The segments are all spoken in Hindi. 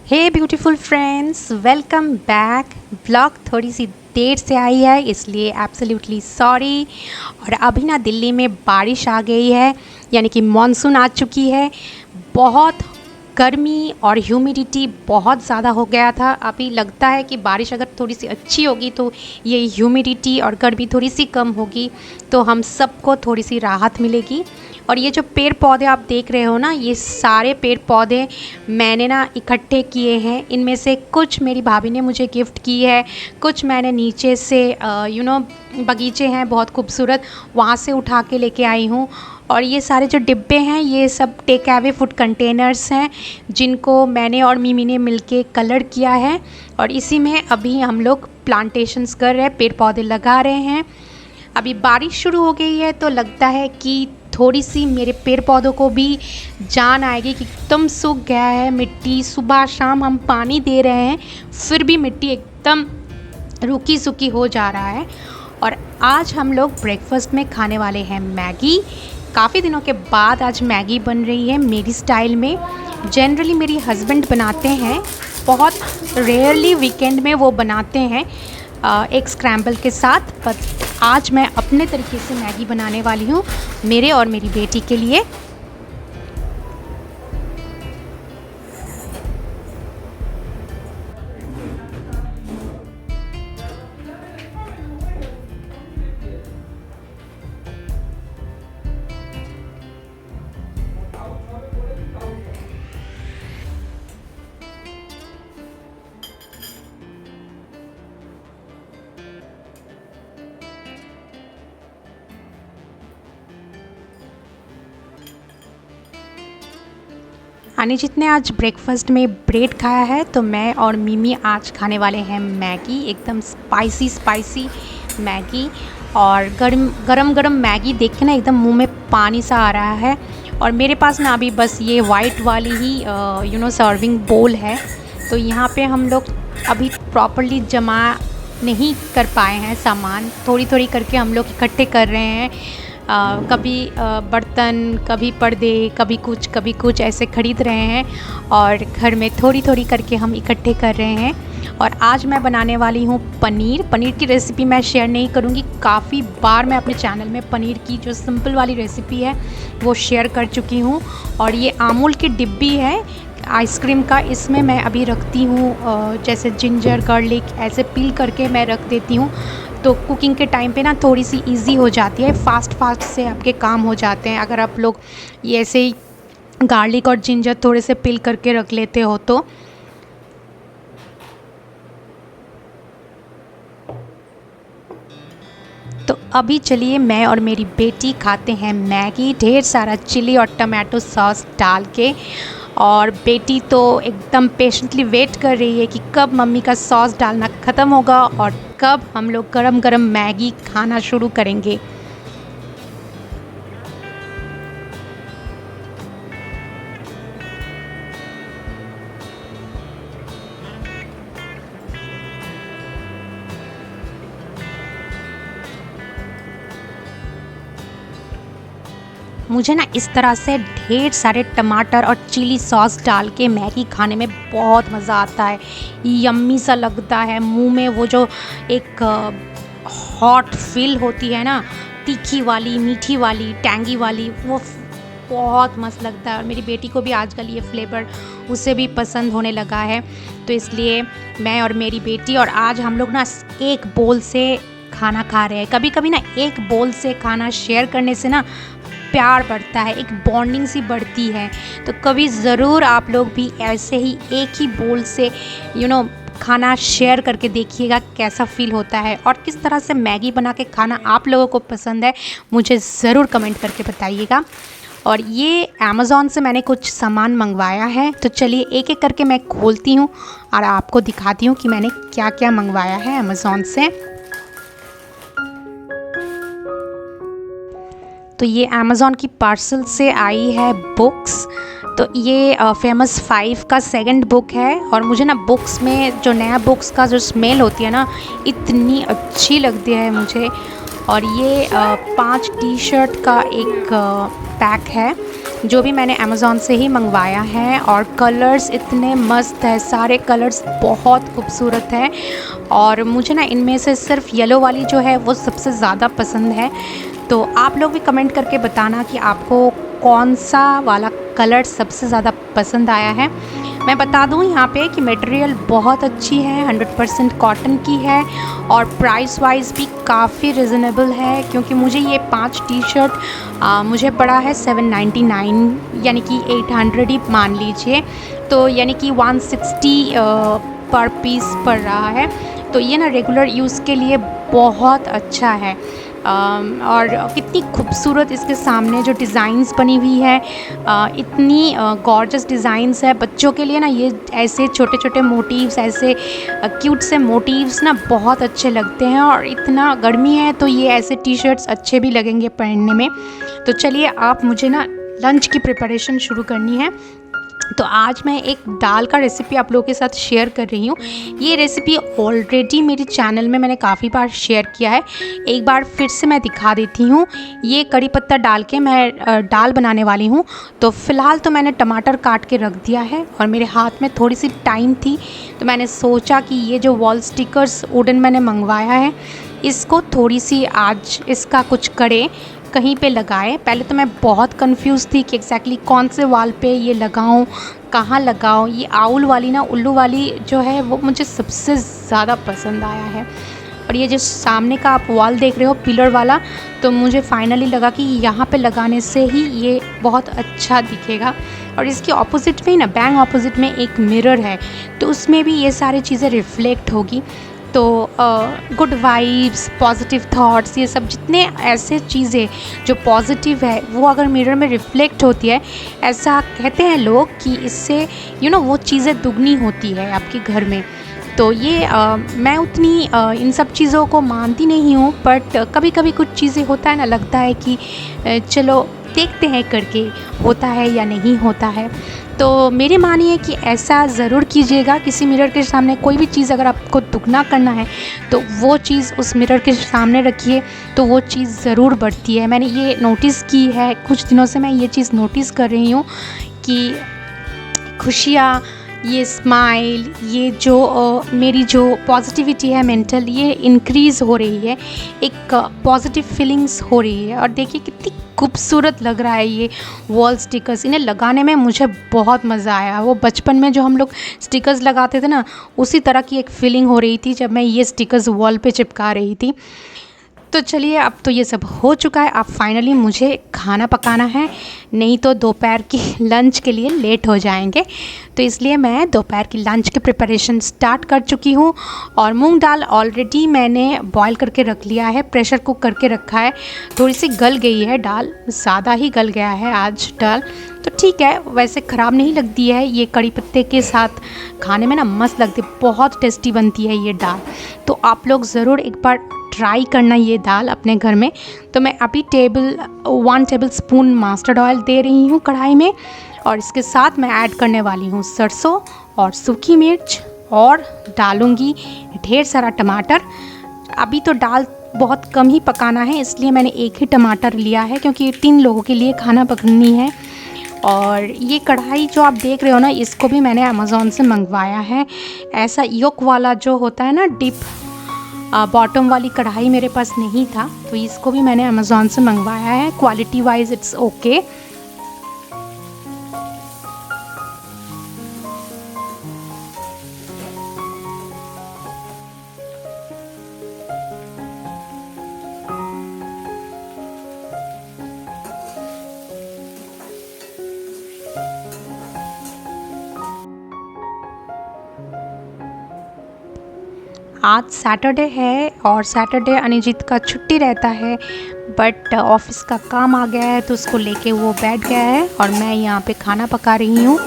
हे beautiful friends, welcome back. Blog थोड़ी सी देर से आई है इसलिए एब्सोल्युटली सॉरी। और अभी ना दिल्ली में बारिश आ गई है, यानी कि मॉनसून आ चुकी है। बहुत गर्मी और ह्यूमिडिटी बहुत ज़्यादा हो गया था। अभी लगता है कि बारिश अगर थोड़ी सी अच्छी होगी तो ये ह्यूमिडिटी और गर्मी थोड़ी सी कम होगी तो हम सबको थोड़ी सी राहत मिलेगी। और ये जो पेड़ पौधे आप देख रहे हो ना, ये सारे पेड़ पौधे मैंने ना इकट्ठे किए हैं। इनमें से कुछ मेरी भाभी ने मुझे गिफ्ट की है, कुछ मैंने नीचे से बगीचे हैं बहुत खूबसूरत, वहाँ से उठा के लेके आई हूँ। और ये सारे जो डिब्बे हैं ये सब टेक अवे फूड कंटेनर्स हैं जिनको मैंने और मिमी ने मिलके कलर किया है। और इसी में अभी हम लोग प्लांटेशंस कर रहे हैं, पेड़ पौधे लगा रहे हैं। अभी बारिश शुरू हो गई है तो लगता है कि थोड़ी सी मेरे पेड़ पौधों को भी जान आएगी कि एकदम सूख गया है मिट्टी। सुबह शाम हम पानी दे रहे हैं फिर भी मिट्टी एकदम रूखी सूखी हो जा रहा है। और आज हम लोग ब्रेकफास्ट में खाने वाले हैं मैगी। काफ़ी दिनों के बाद आज मैगी बन रही है मेरी स्टाइल में। जनरली मेरी हस्बैंड बनाते हैं, बहुत रेयरली वीकेंड में वो बनाते हैं एक स्क्रैम्बल के साथ। पर आज मैं अपने तरीके से मैगी बनाने वाली हूँ मेरे और मेरी बेटी के लिए। अनिजित ने आज ब्रेकफास्ट में ब्रेड खाया है तो मैं और मिमी आज खाने वाले हैं मैगी, एकदम स्पाइसी स्पाइसी मैगी। और गरम गरम मैगी देख के ना एकदम मुंह में पानी सा आ रहा है। और मेरे पास ना अभी बस ये वाइट वाली ही सर्विंग बोल है, तो यहाँ पे हम लोग अभी प्रॉपरली जमा नहीं कर पाए हैं सामान। थोड़ी थोड़ी करके हम लोग इकट्ठे कर रहे हैं। कभी बर्तन, कभी पर्दे, कभी कुछ ऐसे ख़रीद रहे हैं और घर में थोड़ी थोड़ी करके हम इकट्ठे कर रहे हैं। और आज मैं बनाने वाली हूँ पनीर की रेसिपी मैं शेयर नहीं करूँगी। काफ़ी बार मैं अपने चैनल में पनीर की जो सिंपल वाली रेसिपी है वो शेयर कर चुकी हूँ। और ये अमूल की डिब्बी है आइसक्रीम का, इसमें मैं अभी रखती हूँ जैसे जिंजर गार्लिक ऐसे पील करके मैं रख देती हूँ, तो कुकिंग के टाइम पे ना थोड़ी सी इजी हो जाती है। फास्ट से आपके काम हो जाते हैं अगर आप लोग ये ऐसे ही गार्लिक और जिंजर थोड़े से पील करके रख लेते हो तो अभी चलिए मैं और मेरी बेटी खाते हैं मैगी, ढेर सारा चिली और टमाटो सॉस डाल के। और बेटी तो एकदम पेशेंटली वेट कर रही है कि कब मम्मी का सॉस डालना ख़त्म होगा और कब हम लोग गरम गरम मैगी खाना शुरू करेंगे। मुझे ना इस तरह से ढेर सारे टमाटर और चिली सॉस डाल के मैगी खाने में बहुत मज़ा आता है। यम्मी सा लगता है मुंह में, वो जो एक हॉट फील होती है ना, तीखी वाली, मीठी वाली, टैंगी वाली, वो बहुत मस्त लगता है। और मेरी बेटी को भी आजकल ये फ्लेवर उसे भी पसंद होने लगा है, तो इसलिए मैं और मेरी बेटी और आज हम लोग ना एक बोल से खाना खा रहे हैं। कभी कभी ना एक बोल से खाना शेयर करने से ना प्यार बढ़ता है, एक बॉन्डिंग सी बढ़ती है। तो कभी ज़रूर आप लोग भी ऐसे ही एक ही बोल से खाना शेयर करके देखिएगा कैसा फ़ील होता है। और किस तरह से मैगी बना के खाना आप लोगों को पसंद है मुझे ज़रूर कमेंट करके बताइएगा। और ये अमेज़ॉन से मैंने कुछ सामान मंगवाया है, तो चलिए एक एक करके मैं खोलती हूँ और आपको दिखाती हूँ कि मैंने क्या क्या मंगवाया है अमेज़ॉन से। तो ये अमेज़ॉन की पार्सल से आई है बुक्स। तो ये फेमस 5 का सेकंड बुक है। और मुझे ना बुक्स में जो नया बुक्स का जो स्मेल होती है ना, इतनी अच्छी लगती है मुझे। और ये 5 टी शर्ट का एक पैक है जो भी मैंने अमेज़ॉन से ही मंगवाया है। और कलर्स इतने मस्त है, सारे कलर्स बहुत खूबसूरत है। और मुझे ना इनमें से सिर्फ येलो वाली जो है वो सबसे ज़्यादा पसंद है। तो आप लोग भी कमेंट करके बताना कि आपको कौन सा वाला कलर सबसे ज़्यादा पसंद आया है। मैं बता दूं यहाँ पे कि मटेरियल बहुत अच्छी है, 100% कॉटन की है और प्राइस वाइज भी काफ़ी रिजनेबल है। क्योंकि मुझे ये 5 टी शर्ट मुझे पड़ा है 799, यानी कि 800 ही मान लीजिए। तो यानी कि 160 पर पीस पड़ रहा है। तो ये ना रेगुलर यूज़ के लिए बहुत अच्छा है। और कितनी खूबसूरत इसके सामने जो डिज़ाइंस बनी हुई है, इतनी गॉर्जस डिज़ाइंस है। बच्चों के लिए ना ये ऐसे छोटे छोटे मोटिव्स, ऐसे क्यूट से मोटिव्स ना बहुत अच्छे लगते हैं। और इतना गर्मी है तो ये ऐसे टी शर्ट्स अच्छे भी लगेंगे पहनने में। तो चलिए, आप मुझे ना लंच की प्रिपरेशन शुरू करनी है। तो आज मैं एक दाल का रेसिपी आप लोगों के साथ शेयर कर रही हूँ। ये रेसिपी ऑलरेडी मेरे चैनल में मैंने काफ़ी बार शेयर किया है, एक बार फिर से मैं दिखा देती हूँ। ये कड़ी पत्ता डाल के मैं दाल बनाने वाली हूँ। तो फ़िलहाल तो मैंने टमाटर काट के रख दिया है और मेरे हाथ में थोड़ी सी टाइम थी, तो मैंने सोचा कि ये जो वॉल स्टिकर्स वुडन मैंने मंगवाया है, इसको थोड़ी सी आज इसका कुछ करें, कहीं पे लगाए। पहले तो मैं बहुत कंफ्यूज थी कि एग्जैक्टली कौन से वॉल पे ये लगाऊं, कहाँ लगाऊं। ये आउल वाली ना, उल्लू वाली जो है वो मुझे सबसे ज़्यादा पसंद आया है। और ये जो सामने का आप वॉल देख रहे हो पिलर वाला, तो मुझे फाइनली लगा कि यहाँ पे लगाने से ही ये बहुत अच्छा दिखेगा। और इसके ऑपोजिट में ही ना, बैंग ऑपोजिट में एक मिरर है, तो उसमें भी ये सारी चीज़ें रिफ्लेक्ट होगी। तो गुड वाइब्स, पॉजिटिव थॉट्स, ये सब जितने ऐसे चीज़ें जो पॉजिटिव है वो अगर मिरर में रिफ्लेक्ट होती है, ऐसा कहते हैं लोग कि इससे वो चीज़ें दुगनी होती है आपके घर में। तो ये मैं उतनी इन सब चीज़ों को मानती नहीं हूँ, बट कभी कभी कुछ चीज़ें होता है ना, लगता है कि चलो देखते हैं करके होता है या नहीं होता है। तो मेरी मानिए कि ऐसा ज़रूर कीजिएगा। किसी मिरर के सामने कोई भी चीज़ अगर आपको दुगना करना है तो वो चीज़ उस मिरर के सामने रखिए, तो वो चीज़ ज़रूर बढ़ती है। मैंने ये नोटिस की है, कुछ दिनों से मैं ये चीज़ नोटिस कर रही हूँ कि खुशियाँ, ये स्माइल, ये जो मेरी जो पॉजिटिविटी है मेंटल, ये इंक्रीज़ हो रही है, एक पॉजिटिव फीलिंग्स हो रही है। और देखिए कितनी खूबसूरत लग रहा है ये वॉल स्टिकर्स। इन्हें लगाने में मुझे बहुत मज़ा आया। वो बचपन में जो हम लोग स्टिकर्स लगाते थे ना, उसी तरह की एक फ़ीलिंग हो रही थी जब मैं ये स्टिकर्स वॉल पे चिपका रही थी। तो चलिए, अब तो ये सब हो चुका है, अब फाइनली मुझे खाना पकाना है, नहीं तो दोपहर की लंच के लिए लेट हो जाएंगे। तो इसलिए मैं दोपहर की लंच की प्रिपरेशन स्टार्ट कर चुकी हूँ। और मूंग दाल ऑलरेडी मैंने बॉईल करके रख लिया है, प्रेशर कुक करके रखा है। थोड़ी सी गल गई है दाल, ज़्यादा ही गल गया है आज दाल, तो ठीक है, वैसे ख़राब नहीं लगती है। ये कड़ी पत्ते के साथ खाने में ना मस्त लगती है, बहुत टेस्टी बनती है ये दाल। तो आप लोग ज़रूर एक बार ट्राई करना ये दाल अपने घर में। तो मैं अभी 1 टेबल स्पून मस्टर्ड ऑयल दे रही हूँ कढ़ाई में, और इसके साथ मैं ऐड करने वाली हूँ सरसों और सूखी मिर्च, और डालूँगी ढेर सारा टमाटर। अभी तो दाल बहुत कम ही पकाना है, इसलिए मैंने एक ही टमाटर लिया है, क्योंकि 3 लोगों के लिए खाना पकनी है। और ये कढ़ाई जो आप देख रहे हो ना, इसको भी मैंने अमेज़ॉन से मंगवाया है। ऐसा योक वाला जो होता है ना, डिप बॉटम वाली कढ़ाई मेरे पास नहीं था, तो इसको भी मैंने अमेज़ॉन से मंगवाया है। Quality wise it's okay. आज सैटरडे है और सैटरडे अनिजीत का छुट्टी रहता है, बट ऑफिस का काम आ गया है तो उसको लेके वो बैठ गया है और मैं यहाँ पे खाना पका रही हूँ।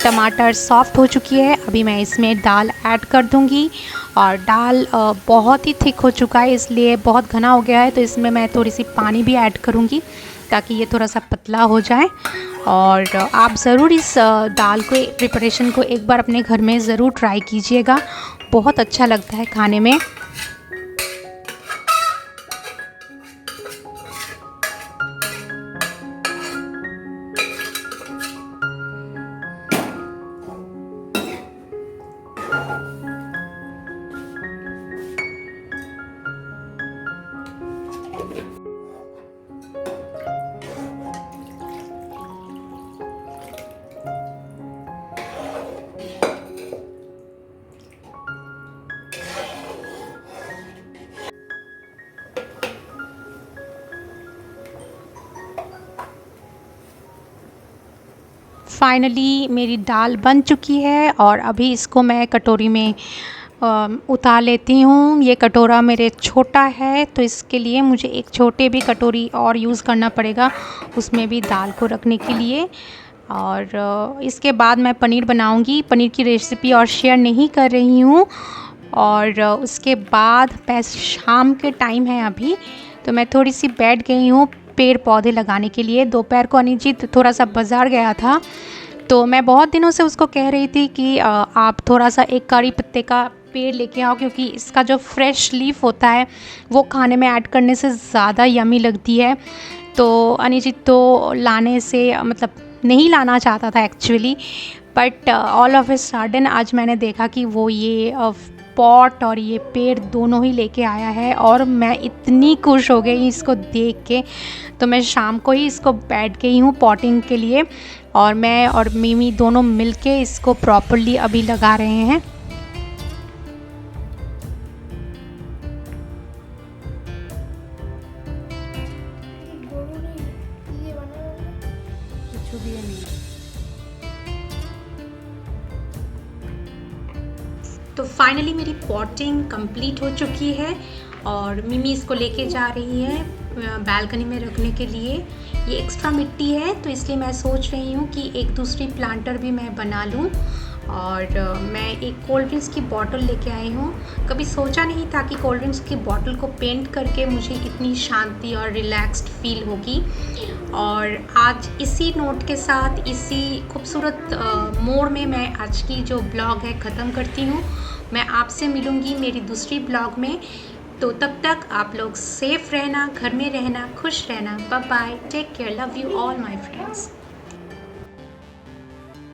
टमाटर सॉफ्ट हो चुकी है, अभी मैं इसमें दाल ऐड कर दूँगी। और दाल बहुत ही थिक हो चुका है, इसलिए बहुत घना हो गया है, तो इसमें मैं थोड़ी सी पानी भी ऐड करूँगी ताकि ये थोड़ा सा पतला हो जाए। और आप ज़रूर इस दाल को प्रिपरेशन को एक बार अपने घर में ज़रूर ट्राई कीजिएगा, बहुत अच्छा लगता है खाने में। फाइनली मेरी दाल बन चुकी है और अभी इसको मैं कटोरी में उतार लेती हूँ। ये कटोरा मेरे छोटा है तो इसके लिए मुझे एक छोटे भी कटोरी और यूज़ करना पड़ेगा उसमें भी दाल को रखने के लिए। और इसके बाद मैं पनीर बनाऊँगी। पनीर की रेसिपी और शेयर नहीं कर रही हूँ। और उसके बाद बस शाम के टाइम है अभी, तो मैं थोड़ी सी बैठ गई हूँ पेड़ पौधे लगाने के लिए। दोपहर को अनिजीत थोड़ा सा बाज़ार गया था, तो मैं बहुत दिनों से उसको कह रही थी कि आप थोड़ा सा एक कड़ी पत्ते का पेड़ लेके आओ, क्योंकि इसका जो फ्रेश लीफ होता है वो खाने में ऐड करने से ज़्यादा यमी लगती है। तो अनिजीत तो लाने से मतलब नहीं लाना चाहता था actually, but all of a sudden आज मैंने देखा कि वो ये पॉट और ये पेड़ दोनों ही लेके आया है और मैं इतनी खुश हो गई इसको देख के। तो मैं शाम को ही इसको बैठ गई हूँ पॉटिंग के लिए, और मैं और मिमी दोनों मिलके इसको प्रॉपरली अभी लगा रहे हैं। तो फाइनली मेरी पॉटिंग कंप्लीट हो चुकी है और मिमी इसको लेके जा रही है बालकनी में रखने के लिए। ये एक्स्ट्रा मिट्टी है तो इसलिए मैं सोच रही हूँ कि एक दूसरी प्लांटर भी मैं बना लूँ। और मैं एक कोल्ड ड्रिंक्स की बॉटल लेके आई हूँ। कभी सोचा नहीं था कि कोल्ड ड्रिंक्स की बॉटल को पेंट करके मुझे इतनी शांति और रिलैक्स्ड फील होगी। और आज इसी नोट के साथ, इसी खूबसूरत मोड़ में मैं आज की जो ब्लॉग है ख़त्म करती हूँ। मैं आपसे मिलूँगी मेरी दूसरी ब्लॉग में। तो तब तक आप लोग सेफ़ रहना, घर में रहना, खुश रहना। Bye bye, take care, love you all my friends.